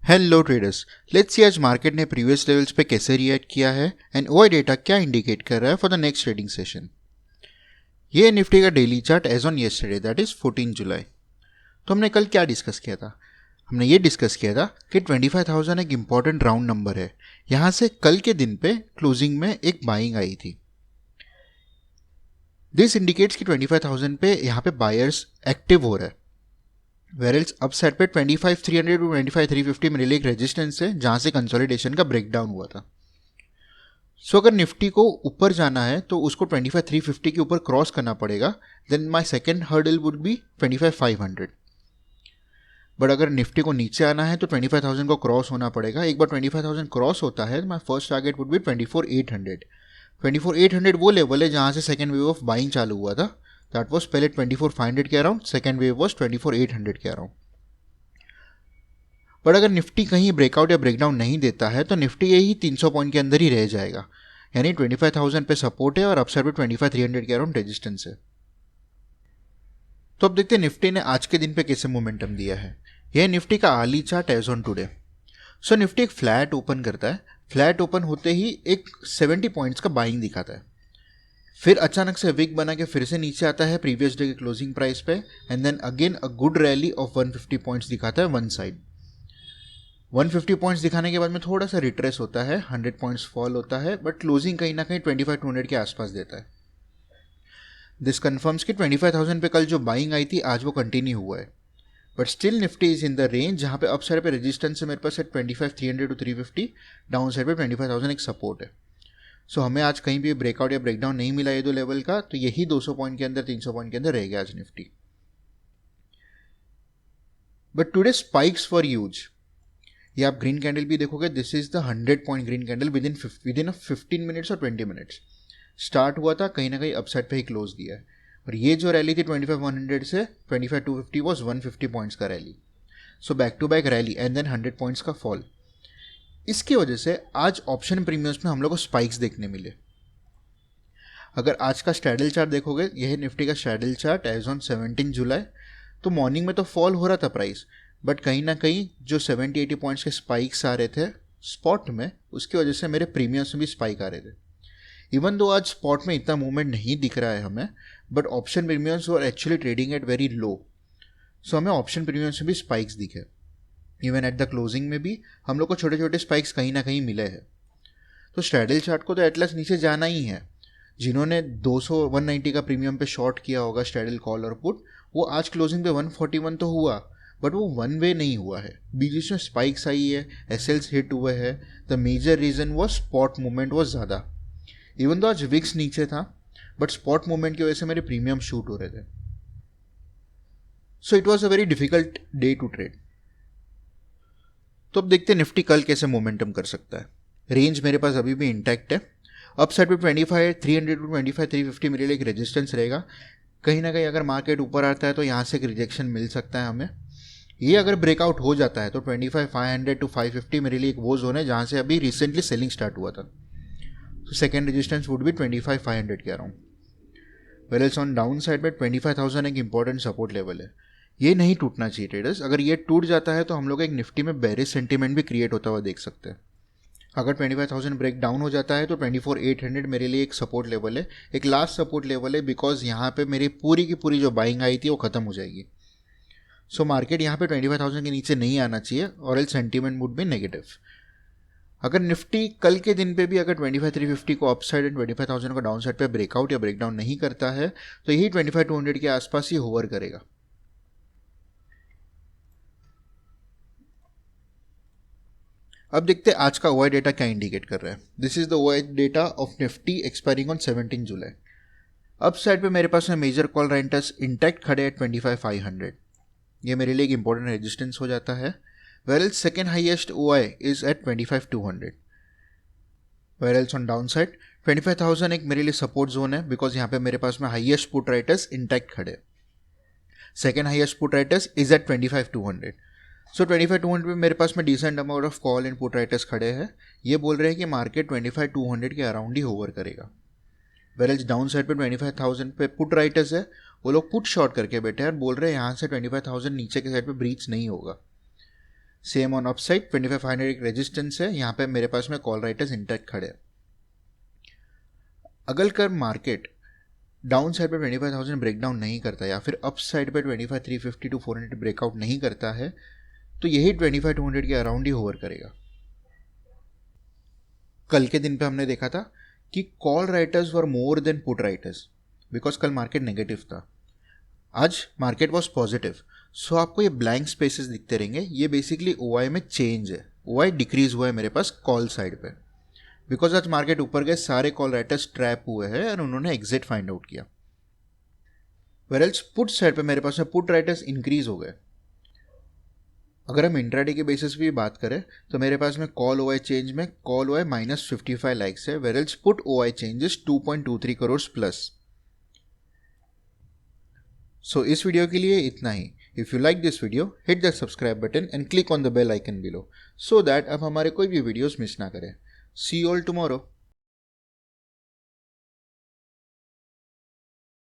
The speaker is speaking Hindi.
हेलो ट्रेडर्स, लेट्स सी आज मार्केट ने प्रीवियस लेवल्स पे कैसे रिएक्ट किया है एंड ओआई डेटा क्या इंडिकेट कर रहा है for the next trading session. ये निफ्टी का daily chart as on yesterday that is 14 July. तो हमने कल क्या डिस्कस किया था? हमने ये डिस्कस किया था कि 25,000 एक इंपॉर्टेंट राउंड नंबर है। यहाँ से कल के दिन पे क्लोजिंग में एक बाइंग आई थी। दिस इंडिकेट्स कि 25,000 पे यहाँ पे बायर्स एक्टिव हो रहा है। वेरल्स अपसाइड पे 25,300 टू 25,350 मेरे लिए एक रेजिस्टेंस है जहां से कंसोलिडेशन का ब्रेकडाउन हुआ था। सो अगर निफ्टी को ऊपर जाना है तो उसको 25,350 के ऊपर क्रॉस करना पड़ेगा। Then my second hurdle would be 25,500। But अगर निफ्टी को नीचे आना है तो 25,000 को क्रॉस होना पड़ेगा। एक बार 25,000 क्रॉस होता है तो my first target would be 24,800। 24,800 वो लेवल है जहां से सेकंड वेव ऑफ बाइंग चालू हुआ था। दैट वाज पहले 24,500 के अराउंड, सेकंड वेव वाज 24,800 के अराउंड। बट अगर निफ्टी कहीं ब्रेकआउट या ब्रेकडाउन नहीं देता है तो निफ्टी यही 300 पॉइंट के अंदर ही रह जाएगा। यानी 25,000 पे सपोर्ट है और अपसाइड पे 25,300 के अराउंड रेजिस्टेंस है। तो अब देखते हैं निफ्टी ने आज के दिन पे कैसे मोमेंटम दिया है। यह निफ्टी का early chart as on today. So Nifty एक फ्लैट ओपन करता है। फ्लैट ओपन होते ही एक 70 पॉइंट्स का बाइंग दिखाता है, फिर अचानक से विक बना के फिर से नीचे आता है प्रीवियस डे के क्लोजिंग प्राइस पे, and then again a good rally of 150 points दिखाता है वन साइड। 150 पॉइंट्स दिखाने के बाद में थोड़ा सा रिट्रेस होता है, 100 पॉइंट्स फॉल होता है, बट क्लोजिंग कहीं ना कहीं 25,200 के आसपास देता है। दिस कन्फर्म्स कि 25,000 पे कल जो बाइंग आई थी आज वो कंटिन्यू हुआ है। But still Nifty is in the range जहाँ पे अप साइड पे रेजिस्टेंस है मेरे पास है 25,300 टू 350, डाउन साइड पे 25,000 एक सपोर्ट है। सो हमें आज कहीं भी ब्रेकआउट या ब्रेकडाउन नहीं मिला ये दो लेवल का, तो यही 200 पॉइंट के अंदर 300 पॉइंट के अंदर रह गया आज Nifty. But today spikes for use. ये आप ग्रीन कैंडल भी देखोगे, this is the 100 point green candle with in 15 minutes और 20 मिनट्स स्टार्ट हुआ था, कहीं ना कहीं अपसाइड पे ही क्लोज दिया है। और ये जो रैली थी 25,100 से 25,250 वॉज 150 पॉइंट्स का rally. So back to back rally and then 100 points का फॉल। इसकी वजह से आज ऑप्शन प्रीमियम्स में हम लोग को स्पाइक्स देखने मिले। अगर आज का स्ट्रैडल चार्ट देखोगे, यह निफ्टी का स्ट्रैडल चार्ट एज ऑन 17 जुलाई, तो मॉर्निंग में तो फॉल हो रहा था प्राइस, बट कहीं ना कहीं जो 70-80 पॉइंट्स के स्पाइक्स आ रहे थे स्पॉट में, उसकी वजह से मेरे प्रीमियम्स में भी स्पाइक आ रहे थे। इवन दो आज स्पॉट में इतना मूवमेंट नहीं दिख रहा है हमें, but option premiums were actually trading at very low. So हमें ऑप्शन प्रीमियम्स में भी स्पाइक्स दिखे। इवन एट द क्लोजिंग में भी हम लोग को छोटे छोटे स्पाइक्स कहीं ना कहीं मिले हैं। तो स्ट्रैडल चार्ट को तो एटलास नीचे जाना ही है। जिन्होंने 200-190 का प्रीमियम पे शॉर्ट किया होगा स्ट्रैडल कॉल और पुट, वो आज क्लोजिंग पे 141 तो हुआ, बट वो वन वे नहीं हुआ है। बीच में स्पाइक्स आई है, एसएल्स हिट हुए हैं। The major reason was spot movement was ज़्यादा। इवन तो आज विक्स नीचे था, बट स्पॉट मूवमेंट की वजह से मेरे प्रीमियम शूट हो रहे थे। So it was a very difficult day to trade. तो अब देखते हैं निफ्टी कल कैसे मोमेंटम कर सकता है। रेंज मेरे पास अभी भी इंटैक्ट है। अपसाइड पे 25,300 टू 25,350 मेरे लिए एक रेजिस्टेंस रहेगा। कहीं ना कहीं अगर मार्केट ऊपर आता है तो यहाँ से एक रिजेक्शन मिल सकता है हमें। ये अगर ब्रेकआउट हो जाता है तो 25,500 टू 550 मेरे लिए एक वो जोन है जहाँ से अभी रिसेंटली सेलिंग स्टार्ट हुआ था। तो सेकेंड रेजिस्टेंस वुड बी 25,500 के अराउंड। वेल्स ऑन डाउन साइड में 25,000 एक इंपॉर्टेंट सपोर्ट लेवल है। ये नहीं टूटना चाहिए ट्रेडर्स। अगर ये टूट जाता है तो हम लोग एक निफ्टी में बेरिश सेंटीमेंट भी क्रिएट होता हुआ देख सकते हैं। अगर 25,000 ब्रेक डाउन हो जाता है तो 24,800 मेरे लिए एक सपोर्ट लेवल है, एक लास्ट सपोर्ट लेवल है, बिकॉज यहाँ पे मेरी पूरी की पूरी जो बाइंग आई थी वो खत्म हो जाएगी। सो मार्केट यहाँ पे 25,000 के नीचे नहीं आना चाहिए और L sentiment would be negative. अगर निफ्टी कल के दिन पे भी अगर 25,350 को अपसाइड एंड 25,000 को डाउन साइड पे ब्रेकआउट या ब्रेकडाउन नहीं करता है तो यही 25,200 के आसपास ही होवर करेगा। अब देखते हैं आज का ओआई डेटा क्या इंडिकेट कर रहा है। This is the OI data of Nifty expiring on 17 जुलाई। अब साइड पे मेरे पास में मेजर कॉल रेंटर्स इंटैक्ट खड़े हैं 25,500। ये मेरे लिए एक इंपॉर्टेंट रेजिस्टेंस हो जाता है। Whereas second highest OI is at 25,200। Whereas on down side 25,000 एक मेरे लिए सपोर्ट जोन है, बिकॉज यहाँ पे मेरे पास में हाइएस्ट पुट राइटर्स इंटैक्ट खड़े। Second highest put writers is at 25,200। So 25,200 पे मेरे पास में decent amount of call and put writers खड़े हैं। ये बोल रहे हैं कि मार्केट 25,200 के अराउंड ही होवर करेगा। वेरल्स डाउन साइड पे 25,000 पे पुट राइटर्स है, वो लोग पुट शॉर्ट करके बैठे हैं और बोल रहे हैं यहाँ से 25,000 नीचे के साइड पे ब्रीच नहीं होगा। सेम ऑन अपसाइड 2500 एक रेजिस्टेंस है, यहाँ पे मेरे पास में कॉल राइटर्स इंटैक्ट खड़े हैं। अगर कर मार्केट डाउन साइड पे 25,000 ब्रेकडाउन नहीं करता या फिर अप साइड पे 25,350 टू 400 ब्रेकआउट नहीं करता है तो यही 25,200 के अराउंड ही होवर करेगा। कल के दिन पे हमने देखा था कि call writers were more than put writers because कल मार्केट नेगेटिव था, आज मार्केट वॉज पॉजिटिव। सो आपको ये ब्लैंक स्पेसेस दिखते रहेंगे, ये बेसिकली ओआई में चेंज है, ओआई डिक्रीज हुआ है मेरे पास कॉल साइड पे बिकॉज आज मार्केट ऊपर गए, सारे कॉल राइटर्स ट्रैप हुए हैं और उन्होंने एग्जिट फाइंड आउट किया। वेरएल्स पुट साइड पे मेरे पास में पुट राइटर्स इंक्रीज हो गए। अगर हम इंट्राडे के बेसिस पे भी बात करें तो मेरे पास में कॉल ओआई चेंज में कॉल ओआई -55 लाइक्स है, whereas put OI changes 2.23 crore plus. So इस वीडियो के लिए इतना ही। If you like this video hit the subscribe button and click on the bell icon below so that आप हमारे कोई भी वीडियोस मिस ना करें। See you all tomorrow.